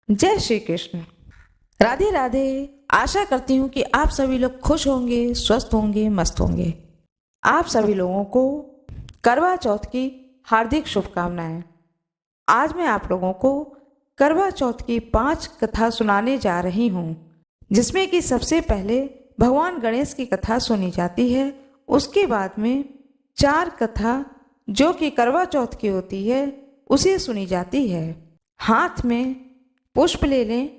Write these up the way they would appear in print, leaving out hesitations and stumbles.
जय श्री कृष्ण। राधे राधे। आशा करती हूँ कि आप सभी लोग खुश होंगे, स्वस्थ होंगे, मस्त होंगे। आप सभी लोगों को करवा चौथ की हार्दिक शुभकामनाएं। आज मैं आप लोगों को करवा चौथ की 5 कथा सुनाने जा रही हूँ, जिसमें कि सबसे पहले भगवान गणेश की कथा सुनी जाती है। उसके बाद में 4 कथा जो कि करवा चौथ की होती है उसे सुनी जाती है। हाथ में पुष्प ले लें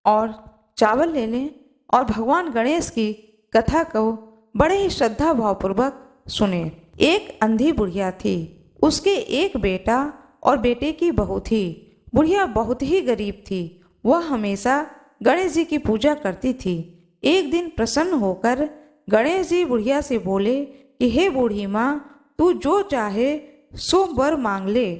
और चावल ले लें और भगवान गणेश की कथा को बड़े ही श्रद्धा भावपूर्वक सुने। एक अंधी बुढ़िया थी, उसके एक बेटा और बेटे की बहू थी। बुढ़िया बहुत ही गरीब थी। वह हमेशा गणेश जी की पूजा करती थी। एक दिन प्रसन्न होकर गणेश जी बुढ़िया से बोले कि हे बूढ़ी माँ, तू जो चाहे सो वर मांग ले।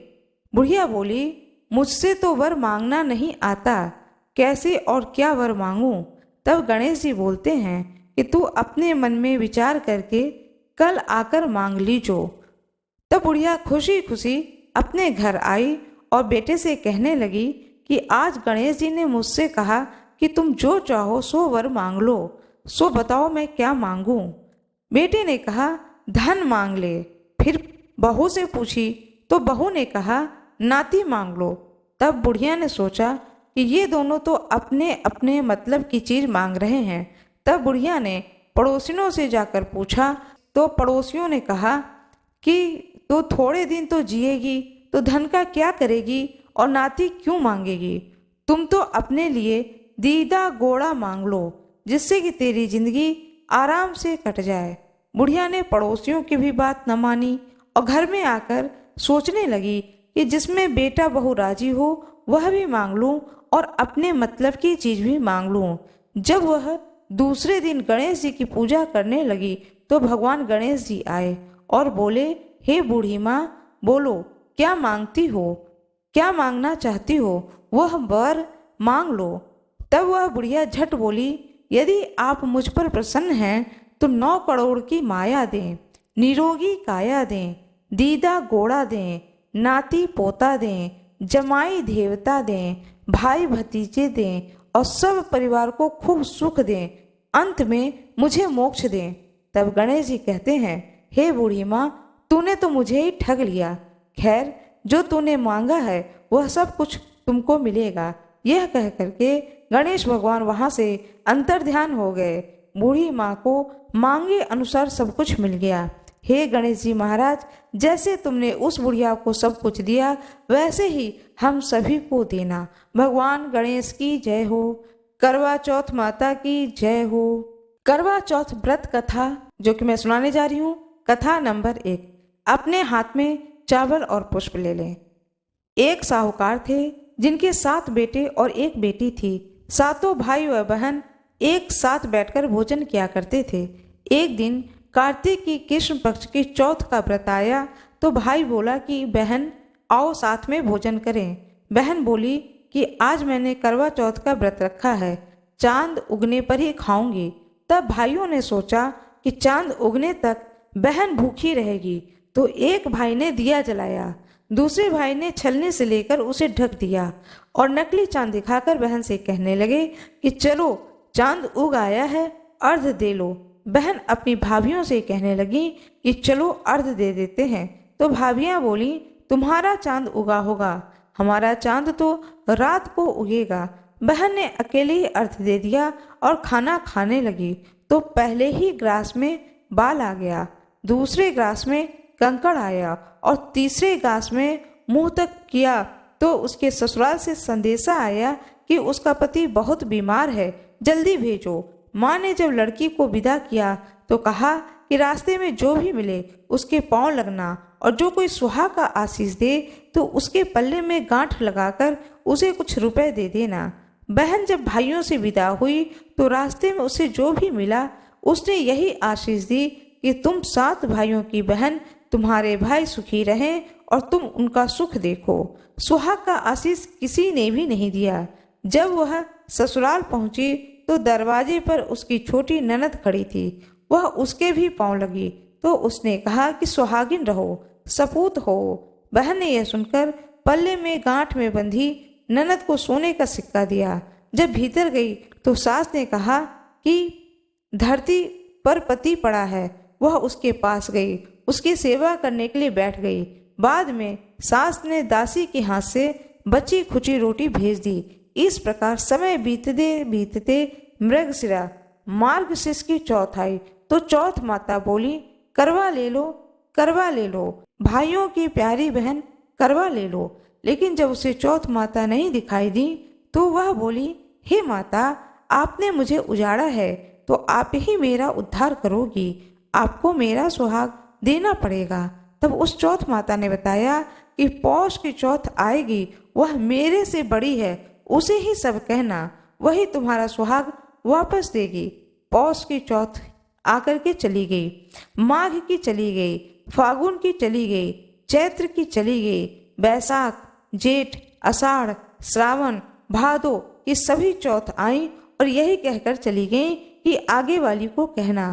बुढ़िया बोली, मुझसे तो वर मांगना नहीं आता, कैसे और क्या वर मांगूं। तब गणेश जी बोलते हैं कि तू अपने मन में विचार करके कल आकर मांग लीजो। तब बुढ़िया खुशी खुशी अपने घर आई और बेटे से कहने लगी कि आज गणेश जी ने मुझसे कहा कि तुम जो चाहो सो वर मांग लो, सो बताओ मैं क्या मांगूं। बेटे ने कहा धन मांग ले। फिर बहू से पूछी तो बहू ने कहा नाती मांग लो। तब बुढ़िया ने सोचा कि ये दोनों तो अपने अपने मतलब की चीज मांग रहे हैं। तब बुढ़िया ने पड़ोसियों से जाकर पूछा तो पड़ोसियों ने कहा कि तो थोड़े दिन तो जिएगी तो धन का क्या करेगी और नाती क्यों मांगेगी। तुम तो अपने लिए दीदा गोड़ा मांग लो, जिससे कि तेरी जिंदगी आराम से कट जाए। बुढ़िया ने पड़ोसियों की भी बात न मानी और घर में आकर सोचने लगी कि जिसमें बेटा बहू राजी हो वह भी मांग लूं और अपने मतलब की चीज भी मांग लूं। जब वह दूसरे दिन गणेश जी की पूजा करने लगी तो भगवान गणेश जी आए और बोले, हे बूढ़ी माँ, बोलो क्या मांगती हो, क्या मांगना चाहती हो, वह वर मांग लो। तब वह बुढ़िया झट बोली, यदि आप मुझ पर प्रसन्न हैं तो 9 करोड़ की माया दें, निरोगी काया दें, दीदा गोड़ा दें, नाती पोता दें, जमाई देवता दें, भाई भतीजे दें और सब परिवार को खूब सुख दें, अंत में मुझे मोक्ष दें। तब गणेश जी कहते हैं, हे बूढ़ी माँ, तूने तो मुझे ही ठग लिया। खैर, जो तूने मांगा है वह सब कुछ तुमको मिलेगा। यह कह करके गणेश भगवान वहां से अंतर्ध्यान हो गए। बूढ़ी माँ को मांगे अनुसार सब कुछ मिल गया। हे गणेश जी महाराज, जैसे तुमने उस बुढ़िया को सब कुछ दिया वैसे ही हम सभी को देना। भगवान गणेश की जय हो। करवा चौथ माता की जय हो। करवा चौथ व्रत कथा जो कि मैं सुनाने जा रही हूँ। कथा नंबर 1। अपने हाथ में चावल और पुष्प ले लें। एक साहूकार थे जिनके 7 बेटे और एक बेटी थी। सातों भाई व बहन एक साथ बैठकर भोजन किया करते थे। एक दिन कार्तिक की कृष्ण पक्ष की चौथ का व्रत आया तो भाई बोला कि बहन आओ साथ में भोजन करें। बहन बोली कि आज मैंने करवा चौथ का व्रत रखा है, चांद उगने पर ही खाऊंगी। तब भाइयों ने सोचा कि चांद उगने तक बहन भूखी रहेगी, तो एक भाई ने दिया जलाया, दूसरे भाई ने छलने से लेकर उसे ढक दिया और नकली चांद दिखाकर बहन से कहने लगे कि चलो चांद उग आया है, अर्घ दे लो। बहन अपनी भाभियों से कहने लगी कि चलो अर्घ दे देते हैं। तो भाभियां बोली, तुम्हारा चांद उगा होगा, हमारा चांद तो रात को उगेगा। बहन ने अकेले ही अर्घ दे दिया और खाना खाने लगी तो पहले ही ग्रास में बाल आ गया, दूसरे ग्रास में कंकड़ आया और तीसरे ग्रास में मुंह तक किया तो उसके ससुराल से संदेशा आया कि उसका पति बहुत बीमार है, जल्दी भेजो। माँ ने जब लड़की को विदा किया तो कहा कि रास्ते में जो भी मिले उसके पांव लगना और जो कोई सुहा का आशीष दे तो उसके पल्ले में गांठ लगाकर उसे कुछ रुपए दे देना। बहन जब भाइयों से विदा हुई तो रास्ते में उसे जो भी मिला उसने यही आशीष दी कि तुम 7 भाइयों की बहन, तुम्हारे भाई सुखी रहें और तुम उनका सुख देखो। सुहाग का आशीष किसी ने भी नहीं दिया। जब वह ससुराल पहुंची तो दरवाजे पर उसकी छोटी ननद खड़ी थी। वह उसके भी पांव लगी तो उसने कहा कि सुहागिन रहो, सपूत हो। बहन ने यह सुनकर पल्ले में गांठ में बंधी ननद को सोने का सिक्का दिया। जब भीतर गई तो सास ने कहा कि धरती पर पति पड़ा है। वह उसके पास गई, उसकी सेवा करने के लिए बैठ गई। बाद में सास ने दासी के हाथ से बची खुची रोटी भेज दी। इस प्रकार समय बीतते बीतते मृगशिरा मार्गशीर्ष की चौथ आई तो चौथ माता बोली, करवा ले लो, करवा ले लो, भाइयों की प्यारी बहन करवा ले लो। लेकिन जब उसे चौथ माता नहीं दिखाई दी तो वह बोली, हे माता, आपने मुझे उजाड़ा है तो आप ही मेरा उद्धार करोगी, आपको मेरा सुहाग देना पड़ेगा। तब उस चौथ माता ने बताया कि पौष की चौथ आएगी, वह मेरे से बड़ी है, उसे ही सब कहना, वही तुम्हारा सुहाग वापस देगी। पौष की चौथ आकर के चली गई, माघ की चली गई, फागुन की चली गई, चैत्र की चली गई, बैसाख, जेठ, आषाढ़, श्रावण, भादो की सभी चौथ आई और यही कहकर चली गई कि आगे वाली को कहना।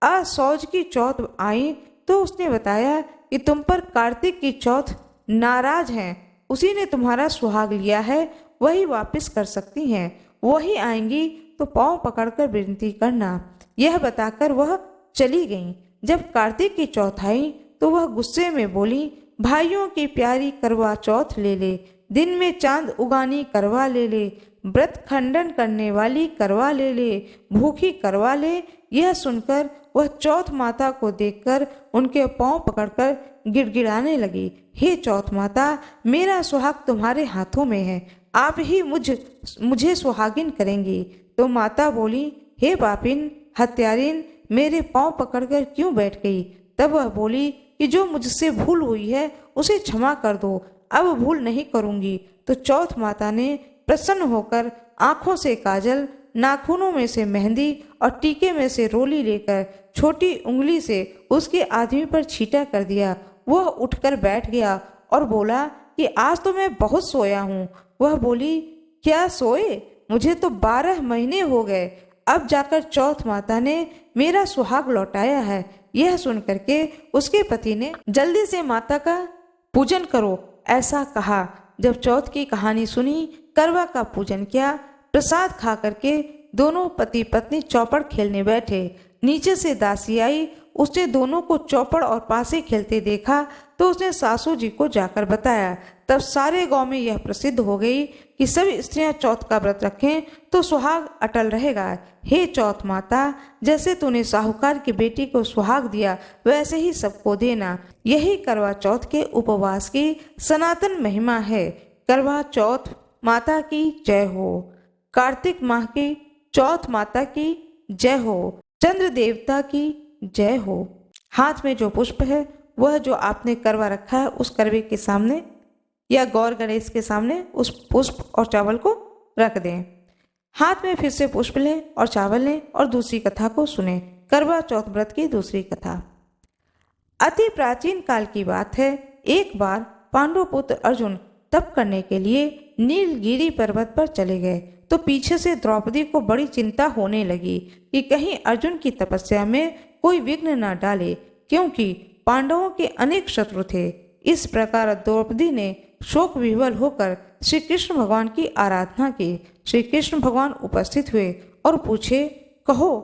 असौज की चौथ आई तो उसने बताया कि तुम पर कार्तिक की चौथ नाराज हैं, उसी ने तुम्हारा सुहाग लिया है, वही वापस कर सकती हैं, वही आएंगी तो पांव पकड़कर विनती करना। यह बताकर वह चली गई। जब कार्तिक की चौथ आई तो वह गुस्से में बोली, भाइयों की प्यारी करवा चौथ ले ले, दिन में चांद उगानी करवा ले ले, व्रत खंडन करने वाली करवा ले ले, भूखी करवा ले। यह सुनकर वह चौथ माता को देखकर उनके पांव पकड़कर गिड़गिड़ाने लगी, हे चौथ माता, मेरा सुहाग तुम्हारे हाथों में है, आप ही मुझे सुहागिन करेंगी। तो माता बोली, हे पापिन, हत्यारिन, मेरे पांव पकड़कर क्यों बैठ गई? तब वह बोली कि जो मुझसे भूल हुई है उसे क्षमा कर दो, अब भूल नहीं करूंगी। तो चौथ माता ने प्रसन्न होकर आंखों से काजल, नाखूनों में से मेहंदी और टीके में से रोली लेकर छोटी उंगली से उसके आदमी पर छींटा कर दिया। वह उठकर बैठ गया और बोला कि आज तो मैं बहुत सोया हूँ। वह बोली, क्या सोए? मुझे तो 12 महीने हो गए, अब जाकर चौथ माता ने मेरा सुहाग लौटाया है। यह सुनकर के उसके पति ने जल्दी से माता का पूजन करो ऐसा कहा। जब चौथ की कहानी सुनी, करवा का पूजन किया, प्रसाद खा करके दोनों पति पत्नी चौपड़ खेलने बैठे। नीचे से दासी आई, उसने दोनों को चौपड़ और पासे खेलते देखा तो उसने सासू जी को जाकर बताया। तब सारे गांव में यह प्रसिद्ध हो गई कि सभी स्त्रियां चौथ का व्रत रखें तो सुहाग अटल रहेगा। हे चौथ माता, जैसे तूने साहूकार की बेटी को सुहाग दिया वैसे ही सबको देना। यही करवा चौथ के उपवास की सनातन महिमा है। करवा चौथ माता की जय हो। कार्तिक माह की चौथ माता की जय हो। चंद्र देवता की जय हो। हाथ में जो पुष्प है वह जो आपने करवा रखा है उस करवे के सामने या गौर गणेश के सामने उस पुष्प और चावल को रख दें। हाथ में फिर से पुष्प लें और चावल लें और दूसरी कथा को सुने। करवा चौथ व्रत की दूसरी कथा अति प्राचीन काल की बात है। एक बार पांडु पुत्र अर्जुन तप करने के लिए नीलगिरी पर्वत पर चले गए तो पीछे से द्रौपदी को बड़ी चिंता होने लगी कि कहीं अर्जुन की तपस्या में कोई विघ्न न डाले, क्योंकि पांडवों के अनेक शत्रु थे। इस प्रकार द्रौपदी ने शोक विह्वल होकर श्री कृष्ण भगवान की आराधना की। श्री कृष्ण भगवान उपस्थित हुए और पूछे, कहो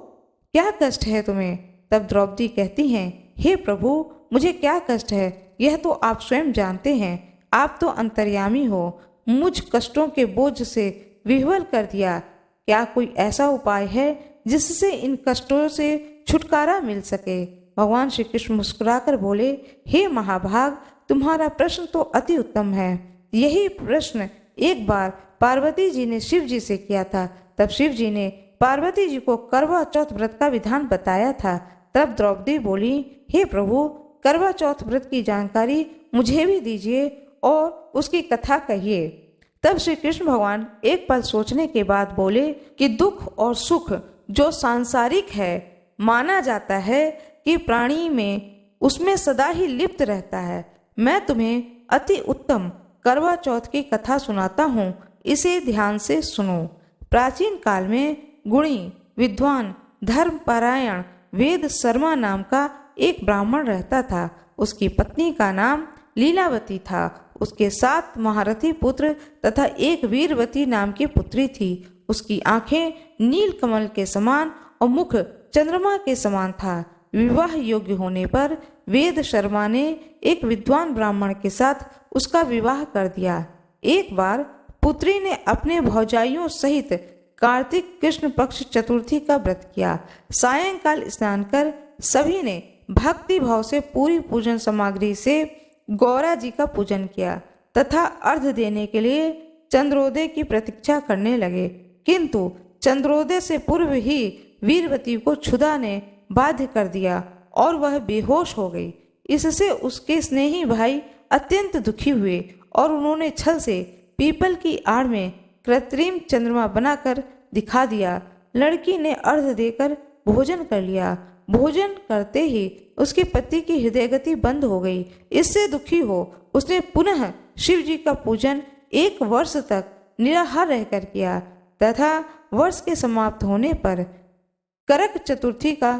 क्या कष्ट है तुम्हें? तब द्रौपदी कहती हैं, हे प्रभु, मुझे क्या कष्ट है यह तो आप स्वयं जानते हैं। आप तो अंतर्यामी हो, मुझ कष्टों के बोझ से विह्वल कर दिया। क्या कोई ऐसा उपाय है जिससे इन कष्टों से छुटकारा मिल सके? भगवान श्री कृष्ण मुस्कुराकर बोले, हे महाभाग, तुम्हारा प्रश्न तो अति उत्तम है। यही प्रश्न एक बार पार्वती जी ने शिव जी से किया था। तब शिव जी ने पार्वती जी को करवा चौथ व्रत का विधान बताया था। तब द्रौपदी बोली, हे प्रभु, करवा चौथ व्रत की जानकारी मुझे भी दीजिए और उसकी कथा कहिए। तब श्री कृष्ण भगवान एक पल सोचने के बाद बोले कि दुख और सुख जो सांसारिक है, माना जाता है कि प्राणी में उसमें सदा ही लिप्त रहता है। मैं तुम्हें अति उत्तम करवा चौथ की कथा सुनाता हूँ, इसे ध्यान से सुनो। प्राचीन काल में गुणी, विद्वान, धर्मपरायण वेद शर्मा नाम का एक ब्राह्मण रहता था। उसकी पत्नी का नाम लीलावती था। उसके 7 महारथी पुत्र तथा एक वीरवती नाम की पुत्री थी। उसकी आंखें नील कमल के समान और मुख चंद्रमा के समान था। विवाह योग्य होने पर वेद शर्मा ने एक विद्वान ब्राह्मण के साथ उसका विवाह कर दिया। एक बार पुत्री ने अपने भौजाइयों सहित कार्तिक कृष्ण पक्ष चतुर्थी का व्रत किया। सायंकाल स्नान कर सभी ने भक्ति भाव से पूरी पूजन सामग्री से गौरा जी का पूजन किया तथा अर्घ देने के लिए चंद्रोदय की प्रतीक्षा करने लगे, किंतु चंद्रोदय से पूर्व ही वीरवती को क्षुधा ने बाध्य कर दिया और वह बेहोश हो गई। इससे उसके स्नेही भाई अत्यंत दुखी हुए और उन्होंने छल से पीपल की आड़ में कृत्रिम चंद्रमा बनाकर दिखा दिया। लड़की ने अर्घ देकर भोजन कर लिया। भोजन करते ही उसके पति की हृदय गति बंद हो गई। इससे दुखी हो उसने पुनः शिव जी का पूजन 1 वर्ष तक निराहार रहकर किया तथा वर्ष के समाप्त होने पर करक चतुर्थी का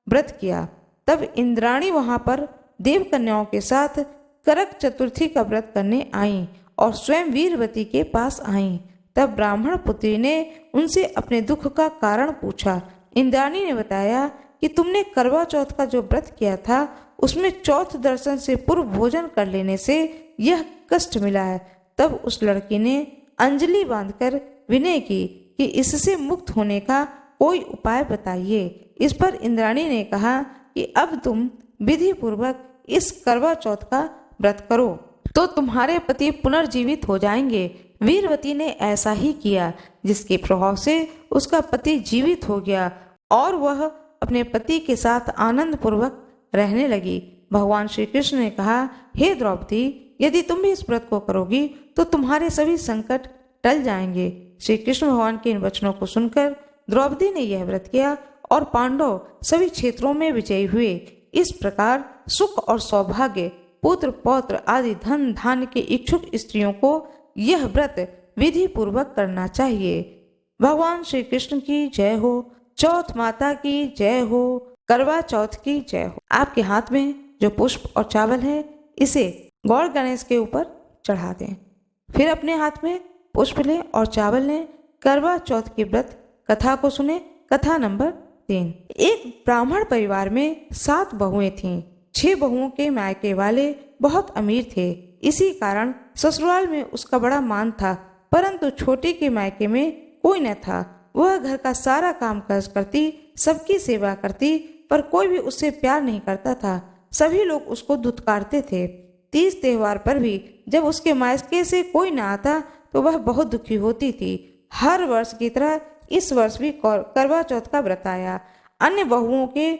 व्रत किया। तब इंद्राणी वहां पर देव कन्याओं के साथ करक चतुर्थी का व्रत करने आईं और स्वयं वीरवती के पास आईं। तब ब्राह्मण पुत्री ने उनसे अपने दुख का कारण पूछा। इंद्राणी ने बताया कि तुमने करवा चौथ का जो व्रत किया था उसमें चौथ दर्शन से पूर्व भोजन कर लेने से यह कष्ट मिला है। तब उस लड़की ने अंजलि बांधकर विनय की कि इससे मुक्त होने का कोई उपाय बताइए। इस पर इंद्राणी ने कहा कि अब तुम विधि पूर्वक इस करवा चौथ का व्रत करो तो तुम्हारे पति पुनर्जीवित हो जाएंगे। वीरवती ने ऐसा ही किया, जिसके प्रभाव से उसका पति जीवित हो गया और वह अपने पति के साथ आनंद पूर्वक रहने लगी। भगवान श्री कृष्ण ने कहा, हे द्रौपदी, यदि तुम भी इस व्रत को करोगी तो तुम्हारे सभी संकट टल जाएंगे। श्री कृष्ण भगवान के इन वचनों को सुनकर द्रौपदी ने यह व्रत किया और पांडव सभी क्षेत्रों में विजयी हुए। इस प्रकार सुख और सौभाग्य, पुत्र पौत्र आदि धन धान्य के इच्छुक स्त्रियों को यह व्रत विधि पूर्वक करना चाहिए। भगवान श्री कृष्ण की जय हो। चौथ माता की जय हो। करवा चौथ की जय हो। आपके हाथ में जो पुष्प और चावल है इसे गौर गणेश के ऊपर चढ़ा दें। फिर अपने हाथ में पुष्प लें और चावल लें। करवा चौथ की व्रत कथा को सुने। कथा नंबर 3। एक ब्राह्मण परिवार में 7 बहुएं थीं। 6 बहुओं के मायके वाले बहुत अमीर थे। इसी कारण ससुराल में उसका बड़ा मान था, परंतु छोटी के मायके में कोई न था। वह घर का सारा काम काज करती, सबकी सेवा करती, पर कोई भी उससे प्यार नहीं करता था। सभी लोग उसको धुतकारते थे। तीज त्योहार पर भी जब उसके मायके से कोई न आता तो वह बहुत दुखी होती थी। हर वर्ष की तरह इस वर्ष भी करवा चौथ का व्रत आया। अन्य बहुओं के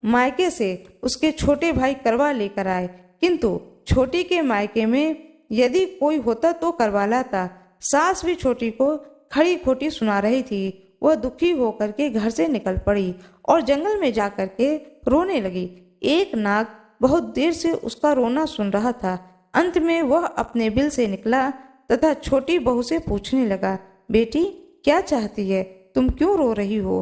मायके से उसके छोटे भाई करवा लेकर आए, किंतु छोटी के मायके में यदि कोई होता तो करवा लाता। सास भी छोटी को खड़ी खोटी सुना रही थी। वह दुखी होकर के घर से निकल पड़ी और जंगल में जाकर के रोने लगी। एक नाग बहुत देर से उसका रोना सुन रहा था। अंत में वह अपने बिल से निकला तथा छोटी बहू से पूछने लगा, बेटी क्या चाहती है, तुम क्यों रो रही हो?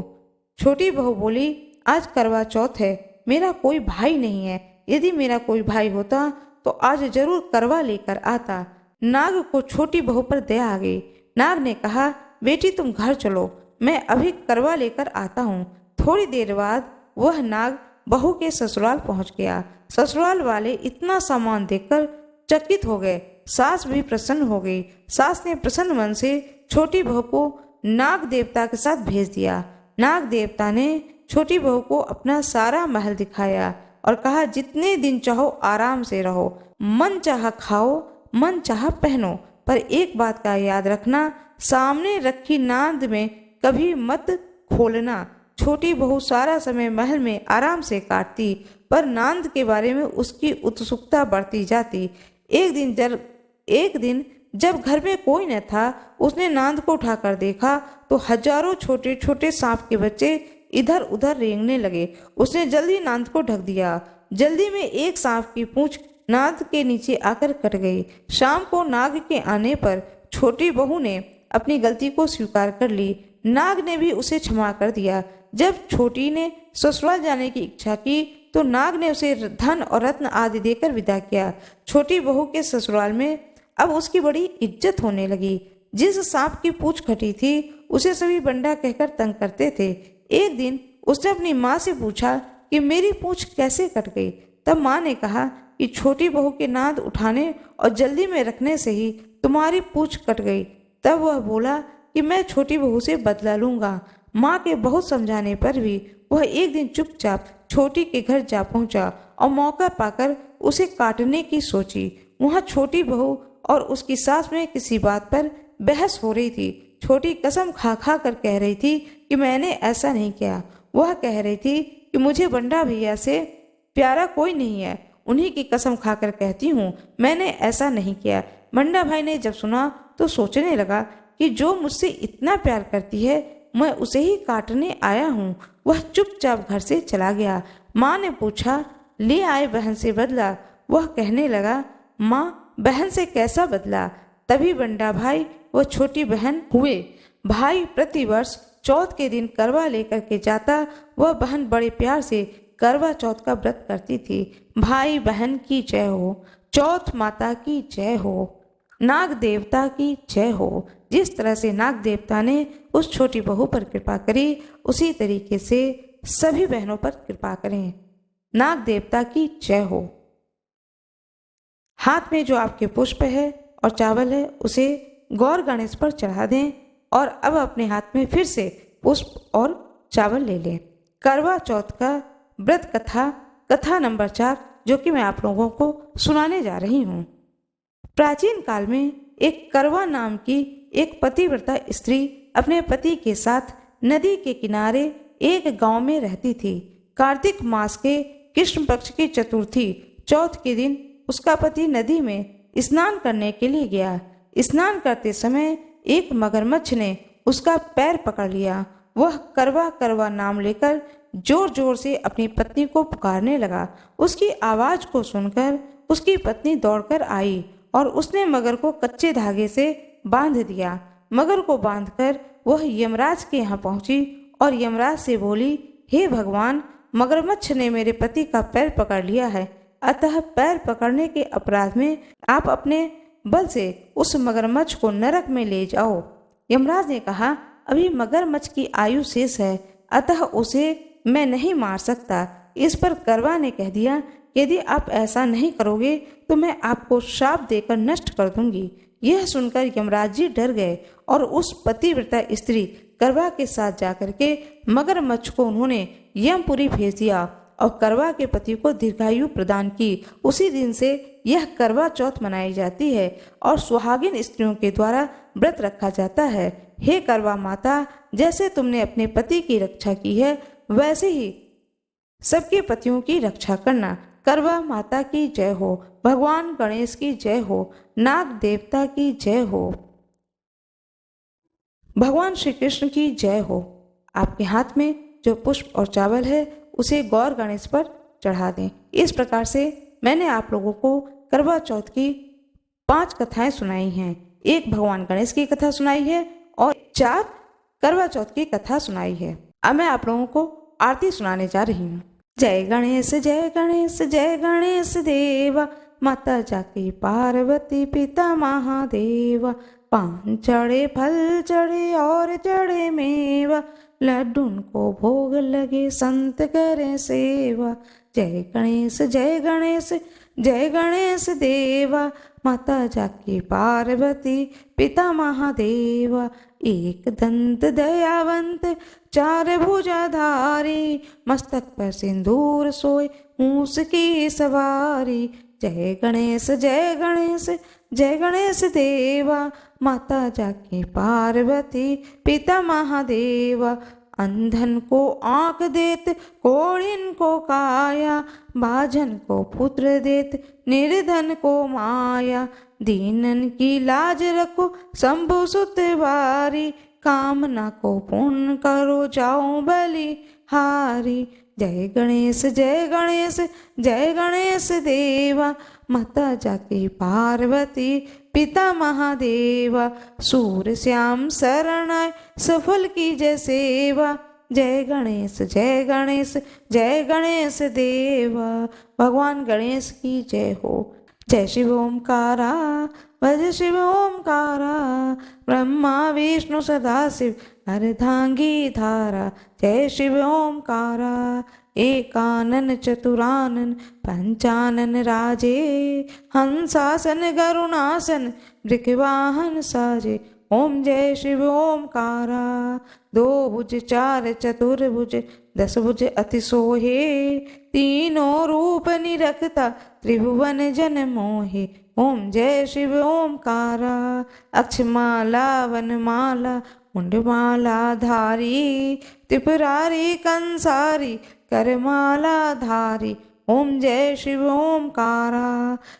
छोटी बहू बोली, आज करवा चौथ है, मेरा कोई भाई नहीं है। यदि मेरा कोई भाई होता तो आज जरूर करवा लेकर आता। नाग को छोटी बहू पर दया आ गई। नाग ने कहा, बेटी तुम घर चलो, मैं अभी करवा लेकर आता हूँ। थोड़ी देर बाद वह नाग बहू के ससुराल पहुँच गया। ससुराल वाले इतना सामान देखकर चकित हो गए। सास भी प्रसन्न हो गई। सास ने प्रसन्न मन से छोटी बहू को नाग देवता के साथ भेज दिया। नाग देवता ने छोटी बहू को अपना सारा महल दिखाया और कहा, जितने दिन चाहो आराम से रहो, मन चाहा खाओ, मन चाहा पहनो, पर एक बात का याद रखना, सामने रखी नांद में कभी मत खोलना। छोटी बहू सारा समय महल में आराम से काटती, पर नांद के बारे में उसकी उत्सुकता बढ़ती जाती। एक दिन जब घर में कोई न था, उसने नांद को उठाकर देखा तो हजारों छोटे छोटे सांप के बच्चे इधर उधर रेंगने लगे। उसने जल्दी नांद को ढक दिया। जल्दी में एक सांप की पूंछ नांद के नीचे आकर कट गई। शाम को नाग के आने पर छोटी बहू ने अपनी गलती को स्वीकार कर ली। नाग ने भी उसे क्षमा कर दिया। जब छोटी ने ससुराल जाने की इच्छा की तो नाग ने उसे धन और रत्न आदि देकर विदा किया। छोटी बहू के ससुराल में अब उसकी बड़ी इज्जत होने लगी। जिस सांप की पूंछ कटी थी उसे सभी बंडा कहकर तंग करते थे। एक दिन उसने अपनी माँ से पूछा कि मेरी पूंछ कैसे कट गई। तब माँ ने कहा कि छोटी बहू के नाद उठाने और जल्दी में रखने से ही तुम्हारी पूंछ कट गई। तब वह बोला कि मैं छोटी बहू से बदला लूंगा। माँ के बहुत समझाने पर भी वह एक दिन चुपचाप छोटी के घर जा पहुंचा और मौका पाकर उसे काटने की सोची। वहाँ छोटी बहू और उसकी सास में किसी बात पर बहस हो रही थी। छोटी कसम खा खा कर कह रही थी कि मैंने ऐसा नहीं किया। वह कह रही थी कि मुझे बंडा भैया से प्यारा कोई नहीं है, उन्हीं की कसम खाकर कहती हूँ मैंने ऐसा नहीं किया। बंडा भाई ने जब सुना तो सोचने लगा कि जो मुझसे इतना प्यार करती है मैं उसे ही काटने आया हूँ। वह चुपचाप घर से चला गया। माँ ने पूछा ले आए बहन से बदला। वह कहने लगा माँ बहन से कैसा बदला। तभी बंडा भाई वह छोटी बहन हुए। भाई प्रतिवर्ष चौथ के दिन करवा लेकर के जाता। वह बहन बड़े प्यार से करवा चौथ का व्रत करती थी। भाई बहन की जय हो, चौथ माता की जय हो, नाग देवता की जय हो। जिस तरह से नाग देवता ने उस छोटी बहू पर कृपा करी उसी तरीके से सभी बहनों पर कृपा करें। नाग देवता की जय हो। हाथ में जो आपके पुष्प है और चावल है उसे गौर गणेश पर चढ़ा दें और अब अपने हाथ में फिर से पुष्प और चावल ले लें। करवा चौथ का व्रत कथा नंबर 4 जो कि मैं आप लोगों को सुनाने जा रही हूँ। प्राचीन काल में एक करवा नाम की एक पतिव्रता स्त्री अपने पति के साथ नदी के किनारे एक गांव में रहती थी। कार्तिक मास के कृष्ण पक्ष की चतुर्थी चौथ के दिन उसका पति नदी में स्नान करने के लिए गया। स्नान करते समय एक मगरमच्छ ने उसका पैर पकड़ लिया। वह करवा करवा नाम लेकर जोर जोर से अपनी पत्नी को पुकारने लगा। उसकी आवाज को सुनकर उसकी पत्नी दौड़कर आई और उसने मगर को कच्चे धागे से बांध दिया। मगर को बांधकर वह यमराज के यहाँ पहुंची और यमराज से बोली, हे भगवान, मगरमच्छ ने मेरे पति का पैर पकड़ लिया है, अतः पैर पकड़ने के अपराध में आप अपने बल से उस मगरमच्छ को नरक में ले जाओ। यमराज ने कहा, अभी मगरमच्छ की आयु शेष है, अतः उसे मैं नहीं मार सकता। इस पर करवा ने कह दिया, यदि आप ऐसा नहीं करोगे तो मैं आपको श्राप देकर नष्ट कर दूंगी। यह सुनकर यमराज जी डर गए और उस पतिव्रता स्त्री करवा के साथ जाकर के मगरमच्छ को उन्होंने यमपुरी भेज दिया और करवा के पति को दीर्घायु प्रदान की। उसी दिन से यह करवा चौथ मनाई जाती है और सुहागिन स्त्रियों के द्वारा व्रत रखा जाता है। हे करवा माता, जैसे तुमने अपने पति की रक्षा की है वैसे ही सबके पतियों की रक्षा करना। करवा माता की जय हो, भगवान गणेश की जय हो, नाग देवता की जय हो, भगवान श्री कृष्ण की जय हो। आपके हाथ में जो पुष्प और चावल है उसे गौर गणेश पर चढ़ा दें। इस प्रकार से मैंने आप लोगों को करवा चौथ की 5 कथाएं सुनाई हैं। एक भगवान गणेश की कथा सुनाई है और 4 करवा चौथ की कथा सुनाई है। अब मैं आप लोगों को आरती सुनाने जा रही हूँ। जय गणेश जय गणेश जय गणेश देवा, माता जाकी पार्वती पिता महादेवा, पान चढ़े फल चढ़े और चढ़े मेवा, लड्डून को भोग लगे संत करें सेवा। जय गणेश जय गणेश जय गणेश देवा, माता जाकी पार्वती पिता महादेवा, एक दंत दयावंत 4 भुजाधारी, मस्तक पर सिंदूर सोए मूस की सवारी। जय गणेश जय गणेश जय गणेश देवा, माता जाकी पार्वती पिता महादेवा, अंधन को आंख देत कोढ़िन को काया, बाझन को पुत्र देत निर्धन को माया, दीनन की लाज रखो शंभु सुत वारी, कामना को पूर्ण करो जाओ बलि हारी। जय गणेश जय गणेश जय गणेश देवा, माता जाकी पार्वती पिता महादेवा, सूर श्याम शरण आए सफल की जय सेवा, जय गणेश जय गणेश जय गणेश देवा। भगवान गणेश की जय हो। जय शिव ओमकारा भज शिव ओमकारा। ब्रह्मा विष्णु सदाशिव अर्धांगी धारा। जय शिव ओमकारा। एकानन चतुरानन पंचानन राजे। हंसासन गरुणासन वृषवाहन साजे। ओम जय शिव ओमकारा। दो भुज चार चतुर्भुज 10 भुज अति सोहे। तीनों रूप निरखता त्रिभुवन जन मोहे। ओम जय शिव ओमकारा। अक्षमाला वनमाला मुंडमाला धारी। त्रिपुरारी कंसारी करमाला धारी। ओम जय शिव ओमकारा।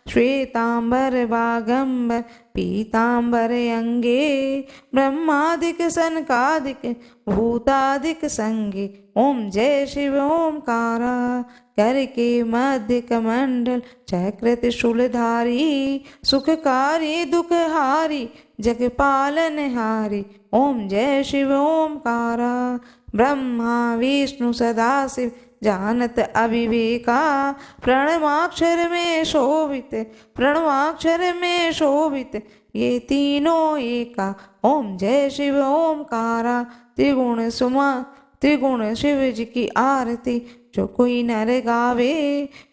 श्वेतांबर बागंबर पीतांबर अंगे। ब्रह्मादिक सनकादिक भूतादिक संगे। ओम जय शिव ओमकारा। कर के मध्य कमंडल चक्र त्रिशूलधारी। सुखकारी दुखहारी जगपालन हारी। ओम जय शिव ओमकारा। ब्रह्मा विष्णु सदाशिव जानत अविवेका। प्रणवाक्षर में शोभित प्रणवाक्षर में शोभित ये तीनों एका। ओम जय शिव ओमकारा। त्रिगुण शिव जी की आरती जो कोई नर गावे।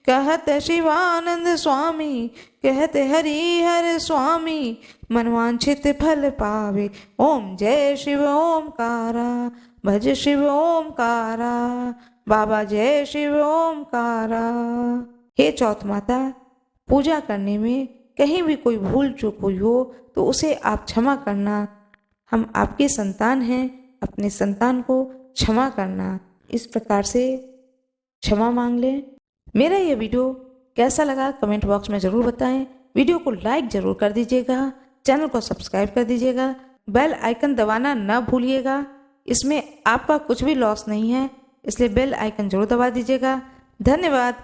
कहत शिवानंद स्वामी कहत हरि हर स्वामी। मनवांछित फल पावे। ओम जय शिव ओमकारा भज शिव ओमकारा। बाबा जय शिव ओमकारा। हे चौथ माता, पूजा करने में कहीं भी कोई भूल चूक हुई हो तो उसे आप क्षमा करना। हम आपके संतान हैं, अपने संतान को क्षमा करना। इस प्रकार से क्षमा मांग लें। मेरा ये वीडियो कैसा लगा कमेंट बॉक्स में ज़रूर बताएं। वीडियो को लाइक ज़रूर कर दीजिएगा, चैनल को सब्सक्राइब कर दीजिएगा, बेल आइकन दबाना न भूलिएगा। इसमें आपका कुछ भी लॉस नहीं है, इसलिए बेल आइकन जरूर दबा दीजिएगा। धन्यवाद।